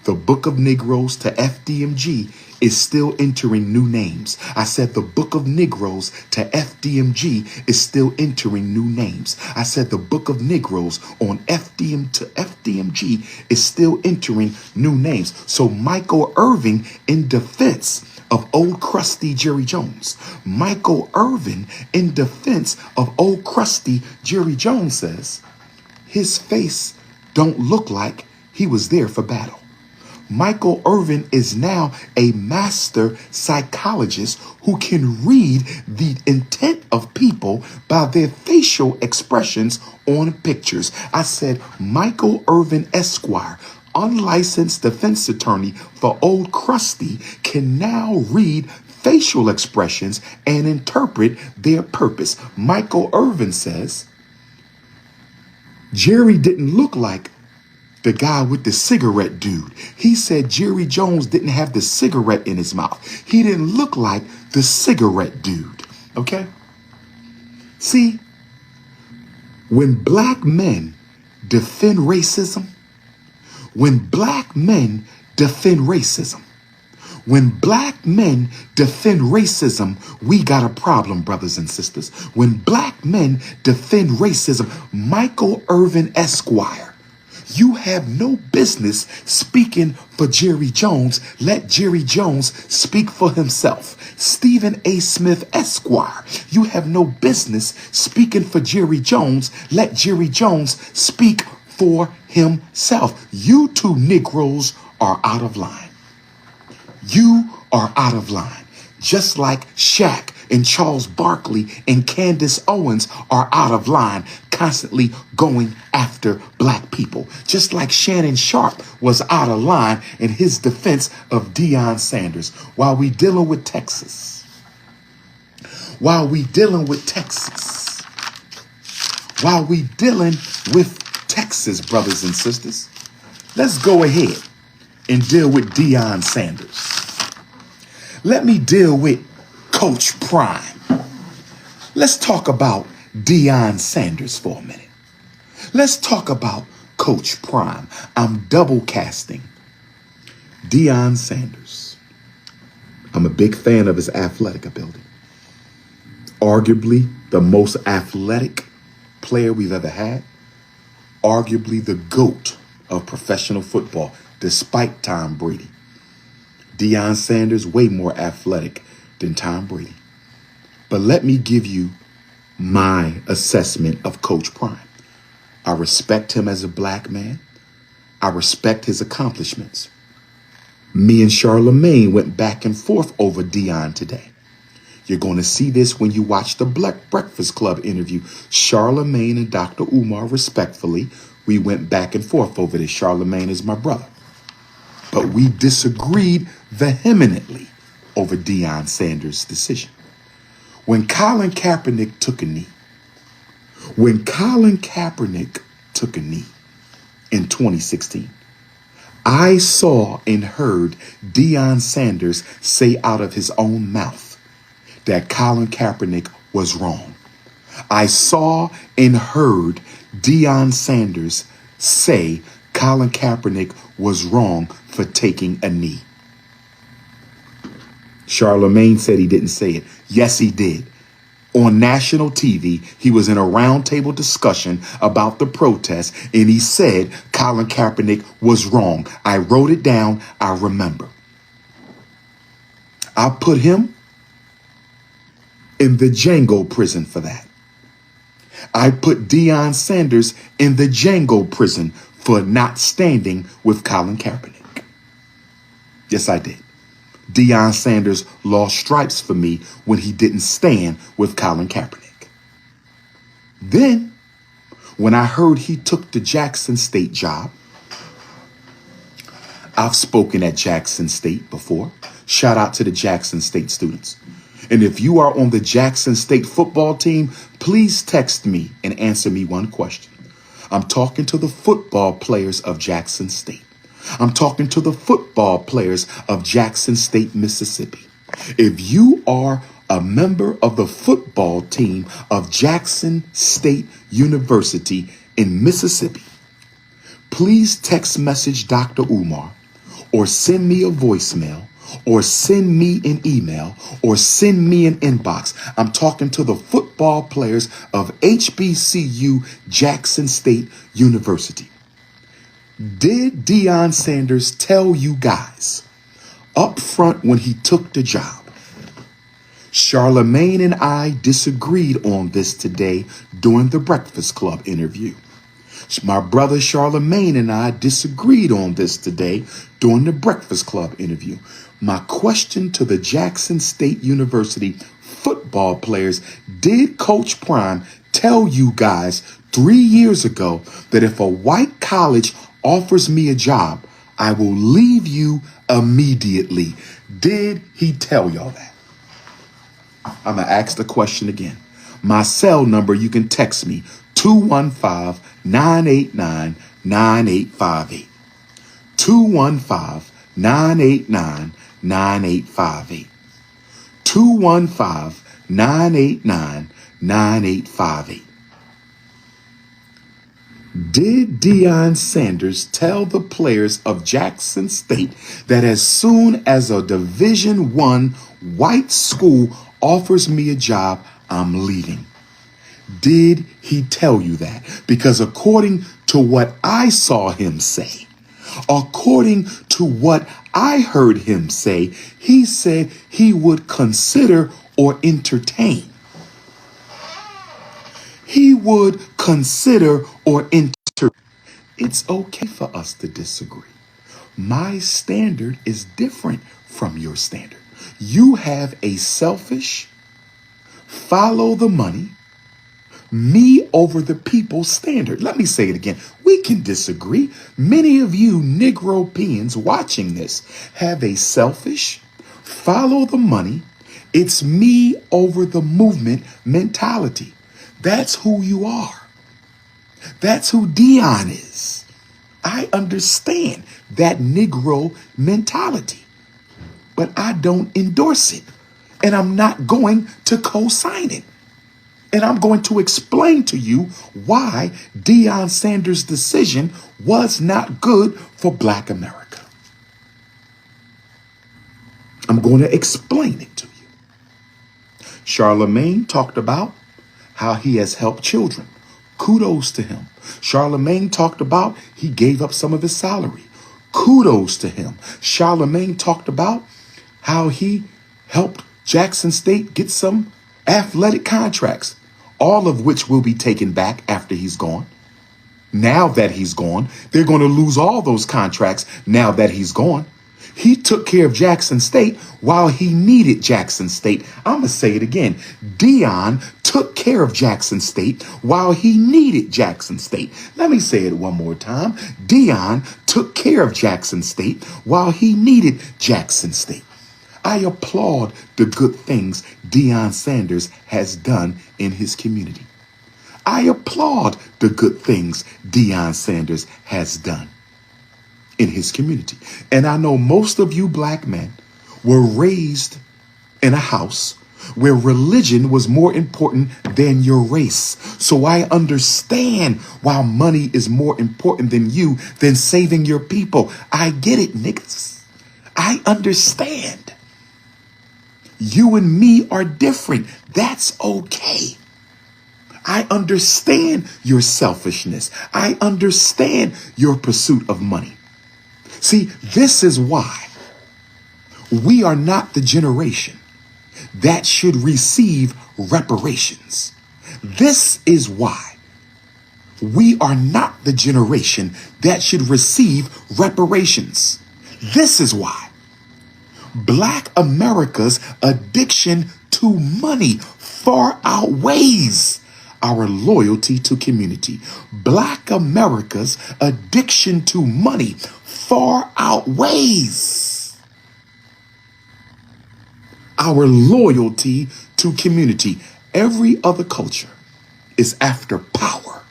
The book of Negroes to FDMG is still entering new names. I said the book of Negroes to FDMG is still entering new names. I said the book of Negroes on FDM to FDMG is still entering new names. So Michael Irvin, in defense of old crusty Jerry Jones, Michael Irvin, in defense of old crusty Jerry Jones, says his face don't look like he was there for battle. Michael Irvin is now a master psychologist who can read the intent of people by their facial expressions on pictures. I said, Michael Irvin Esquire, unlicensed defense attorney for Old Crusty, can now read facial expressions and interpret their purpose. Michael Irvin says, Jerry didn't look like the guy with the cigarette dude. He said Jerry Jones didn't have the cigarette in his mouth. He didn't look like the cigarette dude. Okay? See, when black men defend racism, when black men defend racism, when black men defend racism, we got a problem, brothers and sisters. When black men defend racism, Michael Irvin Esquire, you have no business speaking for Jerry Jones. Let Jerry Jones speak for himself. Stephen A. Smith Esquire, you have no business speaking for Jerry Jones. Let Jerry Jones speak for himself. You two Negroes are out of line. You are out of line. Just like Shaq and Charles Barkley and Candace Owens are out of line, constantly going after black people. Just like Shannon Sharp was out of line in his defense of Deion Sanders. While we dealing with Texas, while we dealing with Texas, brothers and sisters, let's go ahead and deal with Deion Sanders. Let me deal with Coach Prime. Let's talk about Deion Sanders for a minute. Let's talk about Coach Prime. I'm double casting Deion Sanders. I'm a big fan of his athletic ability. Arguably the most athletic player we've ever had. Arguably the GOAT of professional football, despite Tom Brady. Deion Sanders, way more athletic than Tom Brady. But let me give you my assessment of Coach Prime. I respect him as a black man. I respect his accomplishments. Me and Charlemagne went back and forth over Deion today. You're going to see this when you watch the Black Breakfast Club interview. Charlemagne and Dr. Umar, respectfully, we went back and forth over this. Charlemagne is my brother. But we disagreed vehemently over Deion Sanders' decision. When Colin Kaepernick took a knee, in 2016, I saw and heard Deion Sanders say out of his own mouth that Colin Kaepernick was wrong. I saw and heard Deion Sanders say Colin Kaepernick was wrong for taking a knee. Charlemagne said he didn't say it. Yes, he did. On national TV, he was in a roundtable discussion about the protest, and he said Colin Kaepernick was wrong. I wrote it down. I remember. I put him in the Django prison for that. I put Deion Sanders in the Django prison for not standing with Colin Kaepernick. Yes, I did. Deion Sanders lost stripes for me when he didn't stand with Colin Kaepernick. Then, when I heard he took the Jackson State job, I've spoken at Jackson State before. Shout out to the Jackson State students. And if you are on the Jackson State football team, please text me and answer me one question. I'm talking to the football players of Jackson State. I'm talking to the football players of Jackson State, Mississippi. If you are a member of the football team of Jackson State University in Mississippi, please text message Dr. Umar or send me a voicemail, or send me an email, or send me an inbox. I'm talking to the football players of HBCU Jackson State University. Did Deion Sanders tell you guys up front when he took the job? Charlemagne and I disagreed on this today during the Breakfast Club interview. My brother Charlemagne and I disagreed on this today during the Breakfast Club interview. My question to the Jackson State University football players, did Coach Prime tell you guys 3 years ago that if a white college offers me a job, I will leave you immediately? Did he tell y'all that? I'm going to ask the question again. My cell number, you can text me, 215-989-9858. 215-989-9858. 215-989-9858. Did Deion Sanders tell the players of Jackson State that as soon as a Division I white school offers me a job, I'm leaving? Did he tell you that? Because according to what I saw him say, according to what I heard him say, he said he would consider or entertain. He would consider or entertain. It's okay for us to disagree. My standard is different from your standard. You have a selfish, follow the money, me over the people standard. Let me say it again. We can disagree. Many of you Negropeans watching this have a selfish, follow the money, it's me over the movement mentality. That's who you are. That's who Deion is. I understand that Negro mentality, but I don't endorse it. And I'm not going to co-sign it. And I'm going to explain to you why Deion Sanders' decision was not good for Black America. I'm going to explain it to you. Charlemagne talked about how he has helped children. Kudos to him. Charlemagne talked about he gave up some of his salary. Kudos to him. Charlemagne talked about how he helped Jackson State get some athletic contracts, all of which will be taken back after he's gone. Now that he's gone, they're going to lose all those contracts now that he's gone. He took care of Jackson State while he needed Jackson State. I'm going to say it again. Deion took care of Jackson State while he needed Jackson State. Let me say it one more time. Deion took care of Jackson State while he needed Jackson State. I applaud the good things Deion Sanders has done in his community. I applaud the good things Deion Sanders has done in his community. And I know most of you Black men were raised in a house where religion was more important than your race. So I understand why money is more important than you, than saving your people. I get it, niggas. I understand. You and me are different. That's okay. I understand your selfishness. I understand your pursuit of money. See, this is why we are not the generation that should receive reparations. This is why we are not the generation that should receive reparations. This is why Black America's addiction to money far outweighs our loyalty to community. Black America's addiction to money far outweighs our loyalty to community. Every other culture is after power.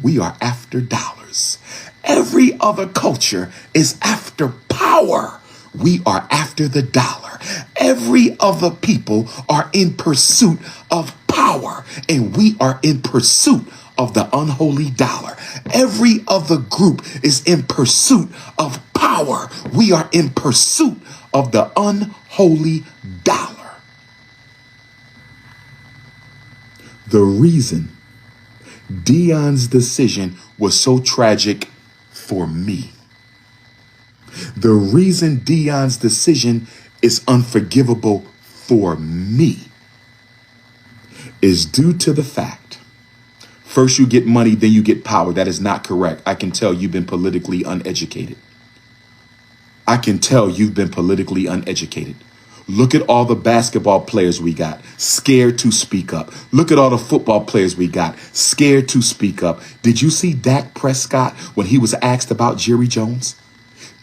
We are after dollars. Every other culture is after power. We are after the dollar. Every other people are in pursuit of power, and we are in pursuit of the unholy dollar. Every other group is in pursuit of power. We are in pursuit of the unholy dollar. The reason Deion's decision was so tragic for me, the reason Deion's decision is unforgivable for me, is due to the fact, first you get money, then you get power. That is not correct. I can tell you've been politically uneducated. I can tell you've been politically uneducated. Look at all the basketball players we got, scared to speak up. Look at all the football players we got, scared to speak up. Did you see Dak Prescott when he was asked about Jerry Jones?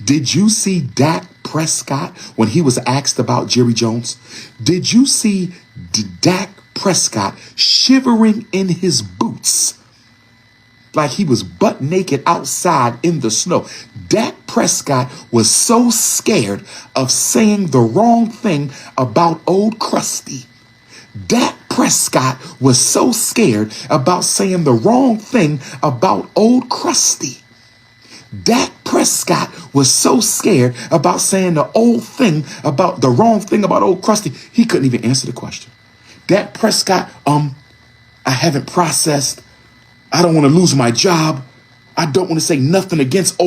Did you see Dak Prescott when he was asked about Jerry Jones? Did you see Dak Prescott shivering in his boots like he was butt naked outside in the snow? Dak Prescott was so scared of saying the wrong thing about old Krusty. Dak Prescott was so scared about saying the wrong thing about old Krusty. Dak Prescott was so scared about saying the wrong thing about old Krusty, he couldn't even answer the question. Dak Prescott, I haven't processed. I don't want to lose my job. I don't want to say nothing against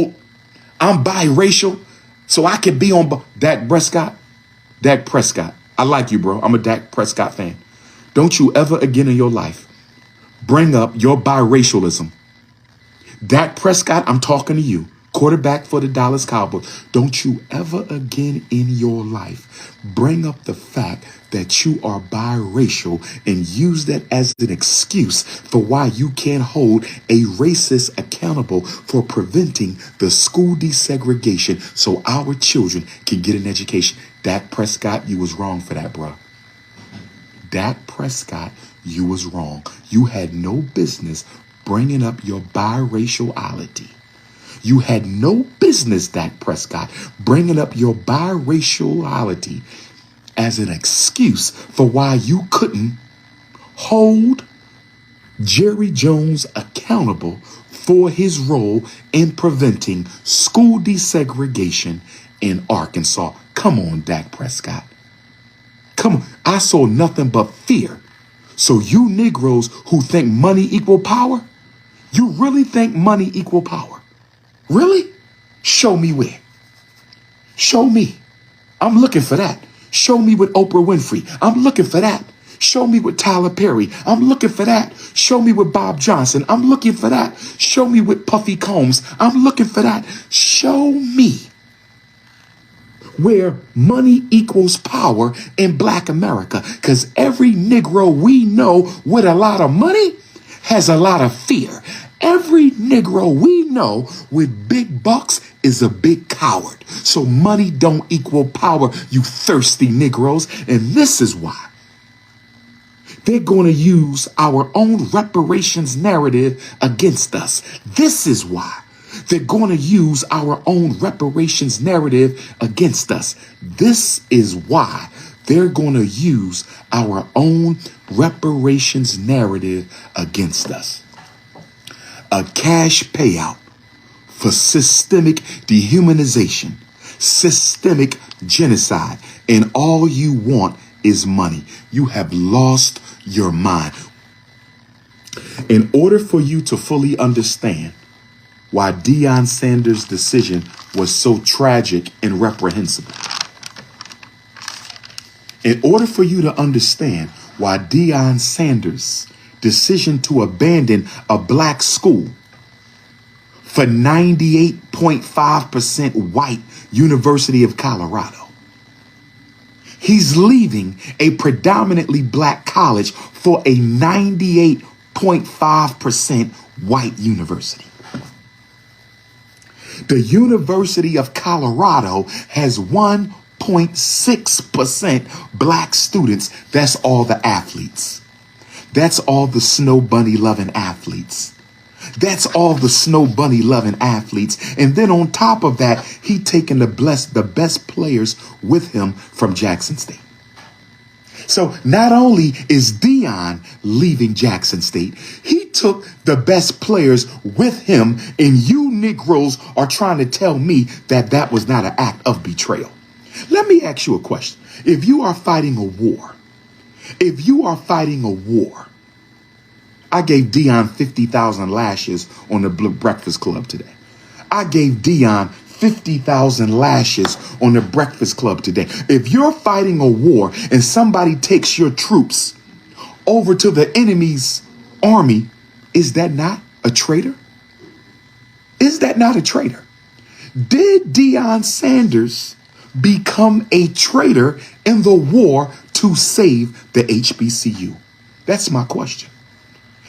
I'm biracial, so I can be on Dak Prescott. Dak Prescott, I like you, bro. I'm a Dak Prescott fan. Don't you ever again in your life bring up your biracialism. Dak Prescott, I'm talking to you. Quarterback for the Dallas Cowboys. Don't you ever again in your life bring up the fact that you are biracial and use that as an excuse for why you can't hold a racist accountable for preventing the school desegregation so our children can get an education. Dak Prescott, you was wrong for that, bro. Dak Prescott, you was wrong. You had no business bringing up your biraciality. You had no business, Dak Prescott, bringing up your biraciality as an excuse for why you couldn't hold Jerry Jones accountable for his role in preventing school desegregation in Arkansas. Come on, Dak Prescott. Come on. I saw nothing but fear. So you Negroes who think money equal power, you really think money equal power? Really? Show me where. Show me. I'm looking for that. Show me with Oprah Winfrey. I'm looking for that. Show me with Tyler Perry. I'm looking for that. Show me with Bob Johnson. I'm looking for that. Show me with Puffy Combs. I'm looking for that. Show me where money equals power in Black America. Because every Negro we know with a lot of money has a lot of fear. Every Negro we know with big bucks is a big coward. So money don't equal power, you thirsty Negroes. And this is why they're going to use our own reparations narrative against us. This is why they're going to use our own reparations narrative against us. This is why they're going to use our own reparations narrative against us. A cash payout for systemic dehumanization, systemic genocide, and all you want is money. You have lost your mind. In order for you to fully understand why Deion Sanders' decision was so tragic and reprehensible, in order for you to understand why Deion Sanders' decision to abandon a black school for 98.5% white University of Colorado, he's leaving a predominantly black college for a 98.5% white university. The University of Colorado has 1.6% black students. That's all the athletes. That's all the snow bunny loving athletes. That's all the snow bunny loving athletes. And then on top of that, he taken the best players with him from Jackson State. So not only is Deion leaving Jackson State, he took the best players with him, and you Negroes are trying to tell me that that was not an act of betrayal. Let me ask you a question. If you are fighting a war, I gave Deion 50,000 lashes on the Breakfast Club today. I gave Deion 50,000 lashes on the Breakfast Club today. If you're fighting a war and somebody takes your troops over to the enemy's army, is that not a traitor? Is that not a traitor? Did Deion Sanders become a traitor in the war to save the HBCU? That's my question.